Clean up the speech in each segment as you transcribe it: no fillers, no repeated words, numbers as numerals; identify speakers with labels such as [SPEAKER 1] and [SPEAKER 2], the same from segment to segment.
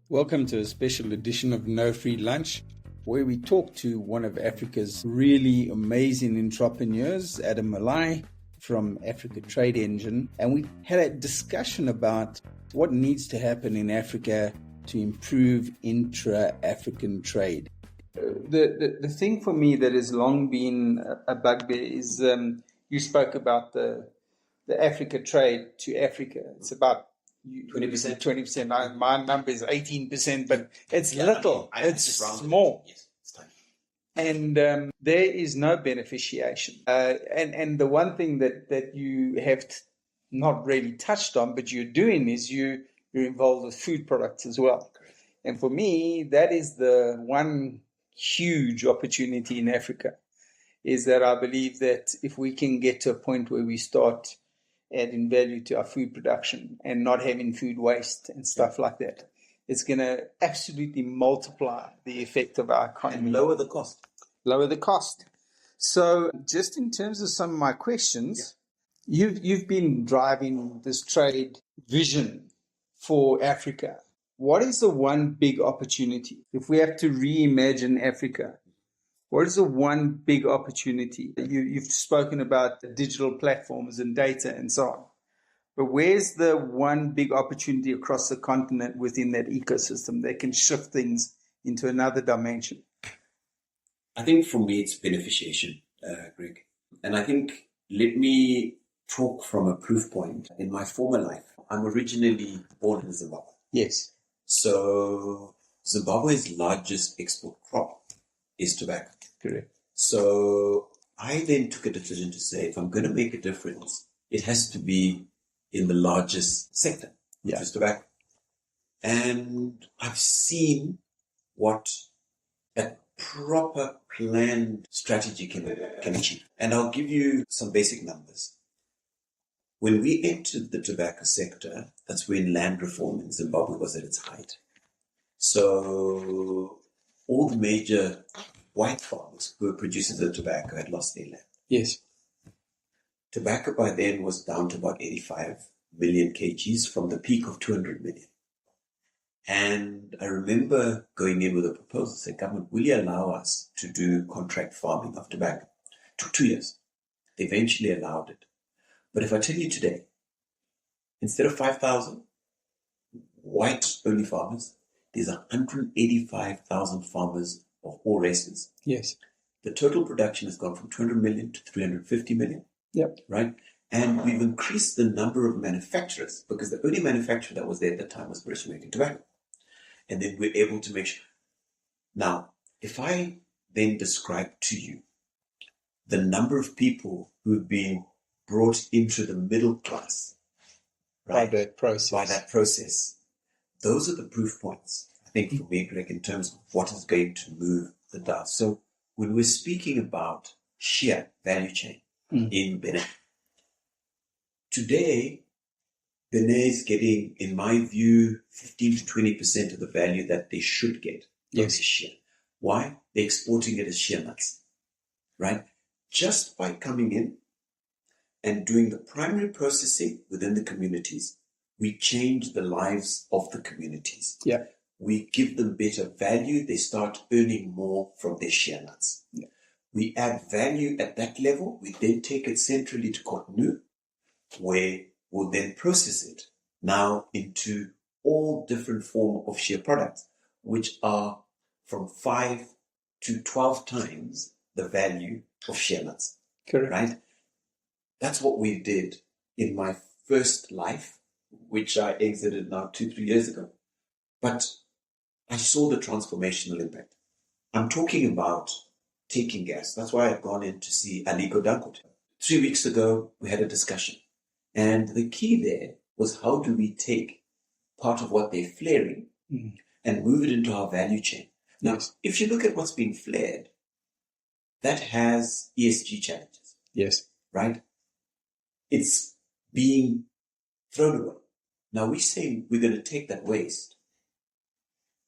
[SPEAKER 1] Welcome to a special edition of No Free Lunch, where we talk to one of Africa's really amazing entrepreneurs, Adam Molai from Africa Trade Engine. And we had a discussion about what needs to happen in Africa to improve intra-African trade. The thing for me that has long been a bugbear is you spoke about the Africa trade to Africa. It's about
[SPEAKER 2] 20%.
[SPEAKER 1] 20%. My number is 18%, but it's little. It's small.
[SPEAKER 2] Yes, it's tiny.
[SPEAKER 1] And there is no beneficiation. And the one thing that you have not really touched on, but you're doing is you're involved with food products as well.
[SPEAKER 2] Correct.
[SPEAKER 1] And for me, that is the one huge opportunity in Africa, is that I believe that if we can get to a point where we start adding value to our food production and not having food waste and stuff like that, it's going to absolutely multiply the effect of our economy.
[SPEAKER 2] And lower the cost.
[SPEAKER 1] Lower the cost. So just in terms of some of my questions, you've been driving this trade vision for Africa. What is the one big opportunity? If we have to reimagine Africa, what is the one big opportunity? You've spoken about the digital platforms and data and so on. But where's the one big opportunity across the continent within that ecosystem that can shift things into another dimension?
[SPEAKER 2] I think for me, it's beneficiation, Greg. And I think, let me talk from a proof point. In my former life, I'm originally born in Zimbabwe.
[SPEAKER 1] Yes.
[SPEAKER 2] So Zimbabwe's largest export crop is tobacco.
[SPEAKER 1] Correct.
[SPEAKER 2] So I then took a decision to say, if I'm going to make a difference, it has to be in the largest sector, which is tobacco. And I've seen what a proper planned strategy can achieve. And I'll give you some basic numbers. When we entered the tobacco sector, that's when land reform in Zimbabwe was at its height. So all the major white farmers who were producers of tobacco had lost their land.
[SPEAKER 1] Yes.
[SPEAKER 2] Tobacco by then was down to about 85 million kgs from the peak of 200 million. And I remember going in with a proposal, saying, government, will you allow us to do contract farming of tobacco? It took 2 years. They eventually allowed it. But if I tell you today, instead of 5,000 white-only farmers, there's 185,000 farmers of all races.
[SPEAKER 1] Yes.
[SPEAKER 2] The total production has gone from 200 million to 350 million.
[SPEAKER 1] Yep.
[SPEAKER 2] Right? And we've increased the number of manufacturers, because the only manufacturer that was there at the time was British American Tobacco. And then we're able to make sure. Now, if I then describe to you the number of people who've been brought into the middle class, right,
[SPEAKER 1] By that process.
[SPEAKER 2] Those are the proof points, I think, for me, Greg, in terms of what is going to move the dial. So when we're speaking about sheer value chain in Benin, today, Benin is getting, in my view, 15 to 20% of the value that they should get.
[SPEAKER 1] Yes.
[SPEAKER 2] Sheer. Why? They're exporting it as sheer nuts, right? Just by coming in and doing the primary processing within the communities, we change the lives of the communities.
[SPEAKER 1] Yeah.
[SPEAKER 2] We give them better value. They start earning more from their share nuts.
[SPEAKER 1] Yeah.
[SPEAKER 2] We add value at that level. We then take it centrally to Cotonou, where we'll then process it now into all different forms of shea products, which are from 5 to 12 times the value of shea nuts.
[SPEAKER 1] Correct.
[SPEAKER 2] Right? That's what we did in my first life, which I exited now 2-3 years ago. But I saw the transformational impact. I'm talking about taking gas. That's why I've gone in to see Aliko Dangote. 3 weeks ago, we had a discussion. And the key there was, how do we take part of what they're flaring and move it into our value chain? Now,
[SPEAKER 1] Yes.
[SPEAKER 2] if you look at what's being flared, that has ESG challenges.
[SPEAKER 1] Yes.
[SPEAKER 2] Right? It's being thrown away. Now we're saying we're going to take that waste,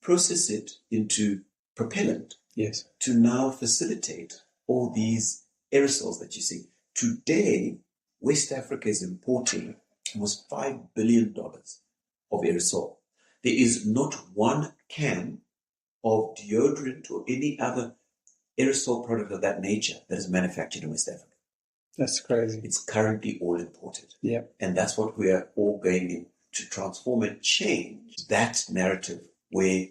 [SPEAKER 2] process it into propellant,
[SPEAKER 1] Yes.
[SPEAKER 2] to now facilitate all these aerosols that you see. Today, West Africa is importing almost $5 billion of aerosol. There is not one can of deodorant or any other aerosol product of that nature that is manufactured in West Africa.
[SPEAKER 1] That's crazy.
[SPEAKER 2] It's currently all imported.
[SPEAKER 1] Yeah.
[SPEAKER 2] And that's what we are all going in to transform and change that narrative where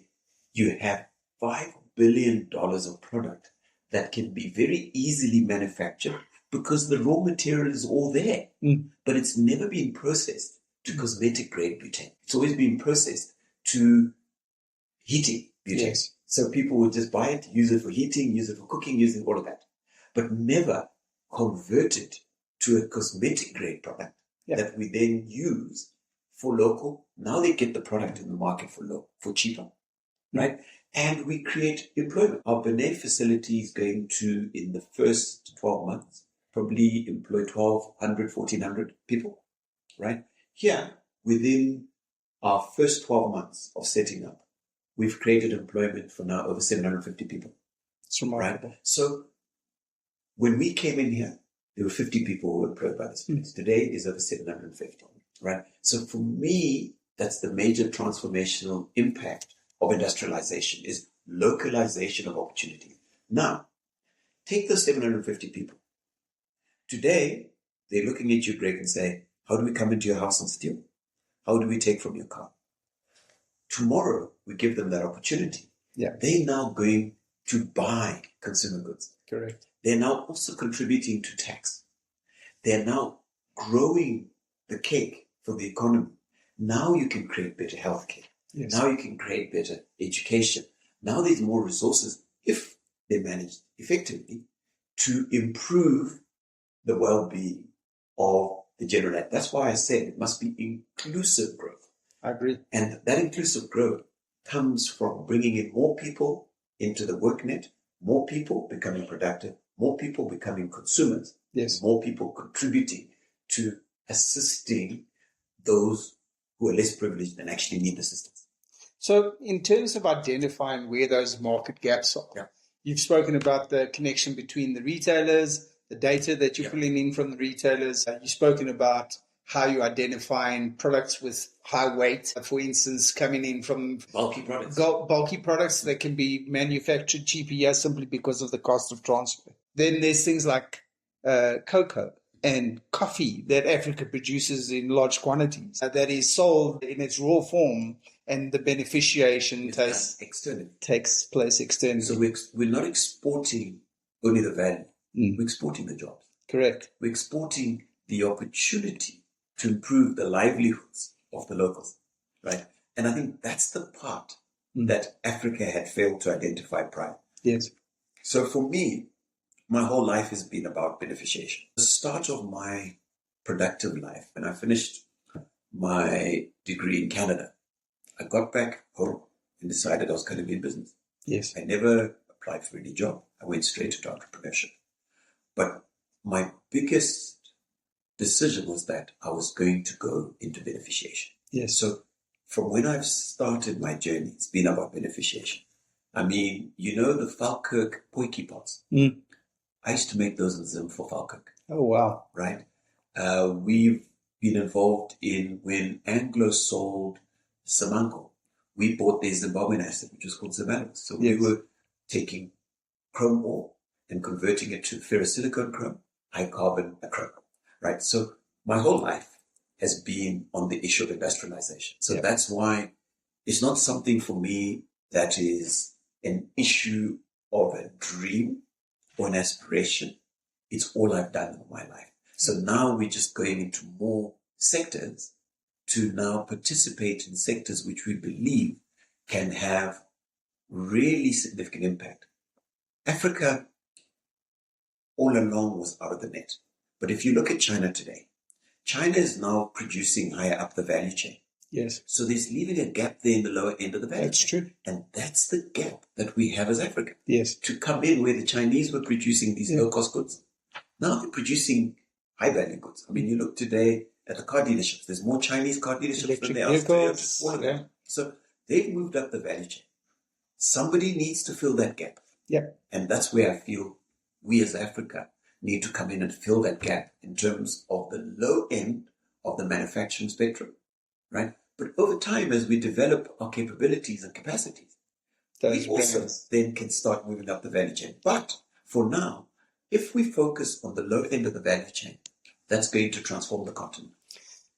[SPEAKER 2] you have $5 billion of product that can be very easily manufactured because the raw material is all there. But it's never been processed to cosmetic grade butane. It's always been processed to heating butane.
[SPEAKER 1] Yes.
[SPEAKER 2] So people would just buy it, use it for heating, use it for cooking, use it for all of that. But never convert it to a cosmetic grade product that we then use for local. Now they get the product in the market for cheaper, right? And we create employment. Our Benin facility is going to, in the first 12 months, probably employ 1,200, 1,400 people, right? Here, within our first 12 months of setting up, we've created employment for now over 750 people.
[SPEAKER 1] It's remarkable.
[SPEAKER 2] Right? So when we came in here, there were 50 people who were employed by this place. Today is over 750, right? So for me, that's the major transformational impact of industrialization, is localization of opportunity. Now, take those 750 people. Today, they're looking at you, Greg, and say, how do we come into your house and steal? How do we take from your car? Tomorrow, we give them that opportunity.
[SPEAKER 1] Yeah.
[SPEAKER 2] They're now going to buy consumer goods.
[SPEAKER 1] Correct.
[SPEAKER 2] They're now also contributing to tax. They're now growing the cake for the economy. Now you can create better healthcare.
[SPEAKER 1] Yes.
[SPEAKER 2] Now you can create better education. Now there's more resources, if they're managed effectively, to improve the well-being of the general. That's why I said it must be inclusive growth.
[SPEAKER 1] I agree.
[SPEAKER 2] And that inclusive growth comes from bringing in more people into the work net, more people becoming productive, more people becoming consumers,
[SPEAKER 1] yes,
[SPEAKER 2] more people contributing to assisting those who are less privileged and actually need assistance.
[SPEAKER 1] So in terms of identifying where those market gaps are, you've spoken about the connection between the retailers, the data that you're pulling in from the retailers. You've spoken about how you're identifying products with high weight, for instance, coming in from
[SPEAKER 2] bulky products.
[SPEAKER 1] Bulky products that can be manufactured cheaper here simply because of the cost of transport. Then there's things like cocoa and coffee that Africa produces in large quantities that is sold in its raw form, and the beneficiation takes place externally.
[SPEAKER 2] So we're not exporting only the value, we're exporting the jobs.
[SPEAKER 1] Correct.
[SPEAKER 2] We're exporting the opportunity to improve the livelihoods of the locals, right? And I think that's the part that Africa had failed to identify prior.
[SPEAKER 1] Yes.
[SPEAKER 2] So for me, my whole life has been about beneficiation. The start of my productive life, when I finished my degree in Canada, I got back home and decided I was going to be in business.
[SPEAKER 1] Yes.
[SPEAKER 2] I never applied for any job. I went straight into entrepreneurship. But my biggest decision was that I was going to go into beneficiation.
[SPEAKER 1] Yes.
[SPEAKER 2] So from when I've started my journey, it's been about beneficiation. I mean, you know the Falkirk Potjie pots? I used to make those in Zim for Falkirk.
[SPEAKER 1] Oh, wow.
[SPEAKER 2] Right? We've been involved in when Anglo sold Samanco. We bought their Zimbabwean asset, which was called Zimbabwe. So we were taking chrome ore and converting it to ferrosilicon chrome, high carbon chrome. Right? So my whole life has been on the issue of industrialization. So that's why it's not something for me that is an issue of a dream or an aspiration. It's all I've done in my life. So now we're just going into more sectors to now participate in sectors which we believe can have really significant impact. Africa all along was out of the net. But if you look at China today, China is now producing higher up the value chain.
[SPEAKER 1] Yes.
[SPEAKER 2] So there's leaving a gap there in the lower end of the value chain.
[SPEAKER 1] That's true.
[SPEAKER 2] And that's the gap that we have as Africa.
[SPEAKER 1] Yes.
[SPEAKER 2] To come in where the Chinese were producing these low-cost goods. Now they're producing high-value goods. I mean, you look today at the car dealerships. There's more Chinese car dealerships than there are
[SPEAKER 1] vehicles,
[SPEAKER 2] all of them. So they've moved up the value chain. Somebody needs to fill that gap.
[SPEAKER 1] Yeah.
[SPEAKER 2] And that's where I feel we as Africa need to come in and fill that gap in terms of the low end of the manufacturing spectrum, right? But over time, as we develop our capabilities and capacities,
[SPEAKER 1] Those
[SPEAKER 2] we also
[SPEAKER 1] brands.
[SPEAKER 2] then can start moving up the value chain. But for now, if we focus on the low end of the value chain, that's going to transform the continent.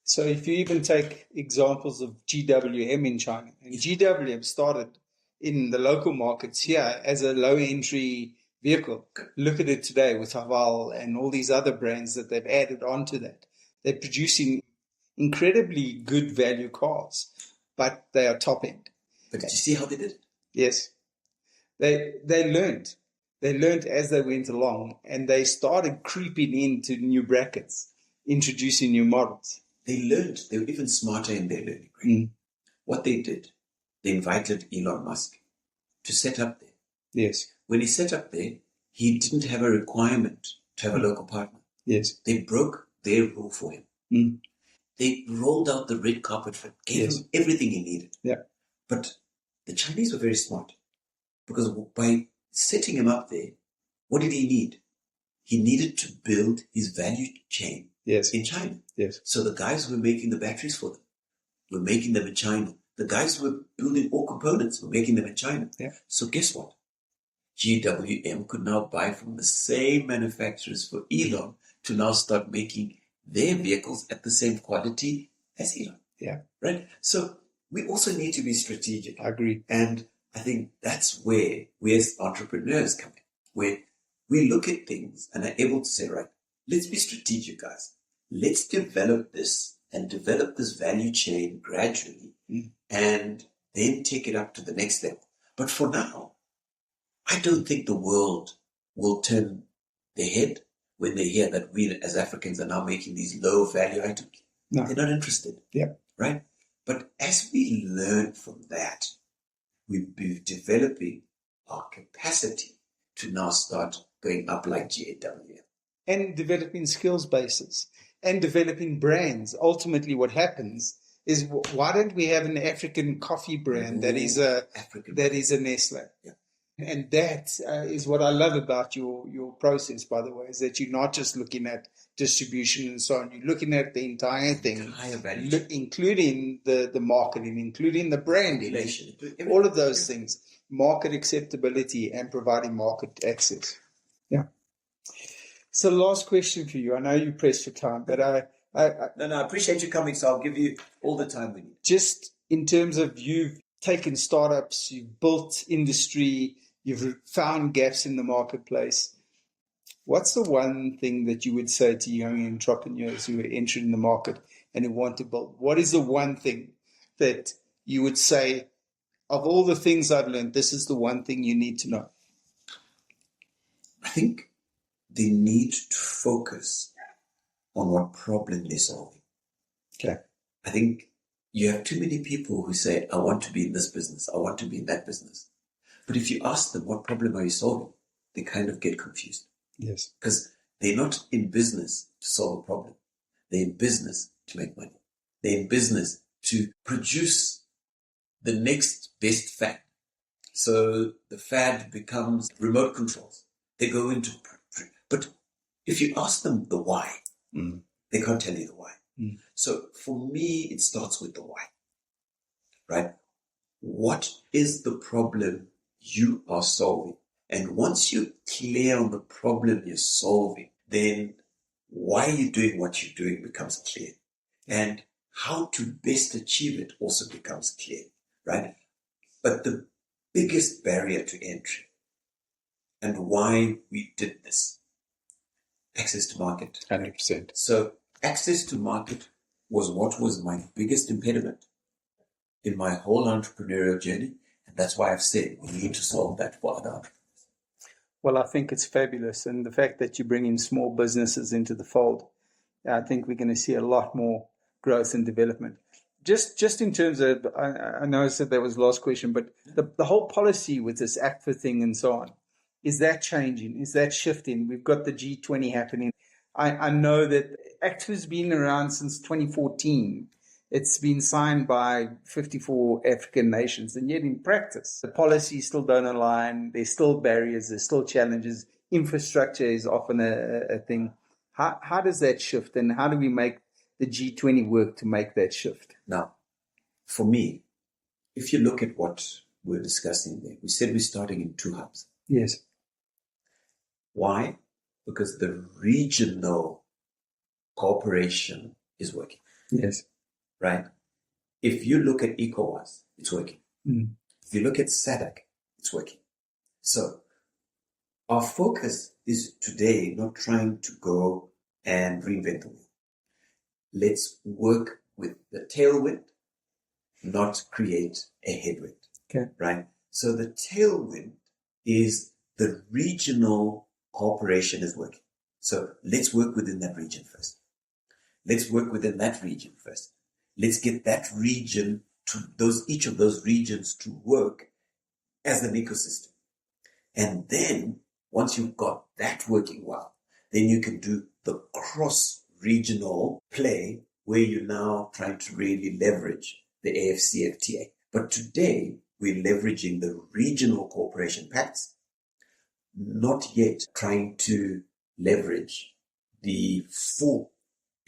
[SPEAKER 1] So if you even take examples of GWM in China, and GWM started in the local markets here as a low entry vehicle. Look at it today with Haval and all these other brands that they've added onto that. They're producing incredibly good value cars, but they are top end.
[SPEAKER 2] But did you see how they did it?
[SPEAKER 1] Yes. They learned. They learned as they went along, and they started creeping into new brackets, introducing new models.
[SPEAKER 2] They learned. They were even smarter in their learning. What they did, they invited Elon Musk to set up there.
[SPEAKER 1] Yes.
[SPEAKER 2] When he set up there, he didn't have a requirement to have a local partner.
[SPEAKER 1] Yes.
[SPEAKER 2] They broke their rule for him. They rolled out the red carpet for him, gave him everything he needed.
[SPEAKER 1] Yeah.
[SPEAKER 2] But the Chinese were very smart, because by setting him up there, what did he need? He needed to build his value chain in China.
[SPEAKER 1] Yes.
[SPEAKER 2] So the guys who were making the batteries for them were making them in China. The guys who were building all components were making them in China.
[SPEAKER 1] Yeah.
[SPEAKER 2] So guess what? GWM could now buy from the same manufacturers for Elon to now start making their vehicles at the same quality as Elon.
[SPEAKER 1] Yeah.
[SPEAKER 2] Right? So we also need to be strategic.
[SPEAKER 1] I agree.
[SPEAKER 2] And I think that's where we as entrepreneurs come in, where we look at things and are able to say, right, let's be strategic, guys. Let's develop this and develop this value chain gradually and then take it up to the next level. But for now, I don't think the world will turn their head when they hear that we as Africans are now making these low value items.
[SPEAKER 1] No.
[SPEAKER 2] They're not interested.
[SPEAKER 1] Yeah.
[SPEAKER 2] Right? But as we learn from that, we'll be developing our capacity to now start going up like GWM.
[SPEAKER 1] And developing skills bases and developing brands. Ultimately, what happens is, why don't we have an African coffee brand that is a Nestle?
[SPEAKER 2] Yeah.
[SPEAKER 1] And that is what I love about your process, by the way, is that you're not just looking at distribution and so on. You're looking at the entire thing, including the marketing, including the branding, all of those things, market acceptability and providing market access. Yeah. So last question for you. I know you pressed for time, but I
[SPEAKER 2] appreciate you coming, so I'll give you all the time we need.
[SPEAKER 1] Just in terms of, you've taken startups, you've built industry, you've found gaps in the marketplace. What's the one thing that you would say to young entrepreneurs who are entering the market and who want to build? What is the one thing that you would say, of all the things I've learned, this is the one thing you need to know?
[SPEAKER 2] I think they need to focus on what problem they're solving.
[SPEAKER 1] Okay.
[SPEAKER 2] I think you have too many people who say, I want to be in this business, I want to be in that business. But if you ask them, what problem are you solving? They kind of get confused.
[SPEAKER 1] Yes.
[SPEAKER 2] Because they're not in business to solve a problem. They're in business to make money. They're in business to produce the next best fad. So the fad becomes remote controls. They go into, but if you ask them the why, they can't tell you the why. So for me, it starts with the why, right? What is the problem you are solving? And once you're clear on the problem you're solving, then why you're doing what you're doing becomes clear. And how to best achieve it also becomes clear, right? But the biggest barrier to entry and why we did this, access to market.
[SPEAKER 1] 100%.
[SPEAKER 2] So access to market was what was my biggest impediment in my whole entrepreneurial journey. And that's why I've said we need to solve that for other entrepreneurs.
[SPEAKER 1] Well, I think it's fabulous. And the fact that you bring in small businesses into the fold, I think we're going to see a lot more growth and development. Just in terms of, I know I said that was the last question, but the whole policy with this ACFA thing and so on, is that changing? Is that shifting? We've got the G20 happening. I know that ACFA's been around since 2014. It's been signed by 54 African nations, and yet in practice, the policies still don't align. There's still barriers. There's still challenges. Infrastructure is often a thing. How does that shift, and how do we make the G20 work to make that shift?
[SPEAKER 2] Now, for me, if you look at what we're discussing there, we said we're starting in 2 hubs.
[SPEAKER 1] Yes.
[SPEAKER 2] Why? Because the regional cooperation is working.
[SPEAKER 1] Yes.
[SPEAKER 2] Right? If you look at ECOWAS, it's working.
[SPEAKER 1] Mm.
[SPEAKER 2] If you look at SADC, it's working. So our focus is today not trying to go and reinvent the wheel. Let's work with the tailwind, not create a headwind.
[SPEAKER 1] Okay.
[SPEAKER 2] Right? So the tailwind is the regional cooperation is working. So let's work within that region first. Let's work within that region first. Let's get that region each of those regions to work as an ecosystem. And then once you've got that working well, then you can do the cross-regional play where you're now trying to really leverage the AFCFTA. But today we're leveraging the regional cooperation pacts, not yet trying to leverage the full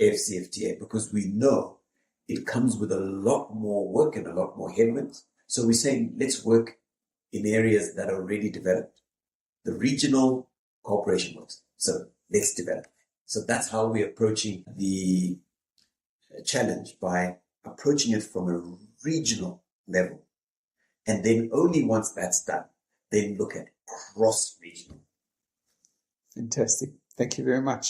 [SPEAKER 2] AFCFTA, because we know it comes with a lot more work and a lot more headwinds. So we're saying let's work in areas that are already developed. The regional cooperation works. So let's develop. So that's how we're approaching the challenge, by approaching it from a regional level. And then only once that's done, then look at cross-regional.
[SPEAKER 1] Fantastic. Thank you very much.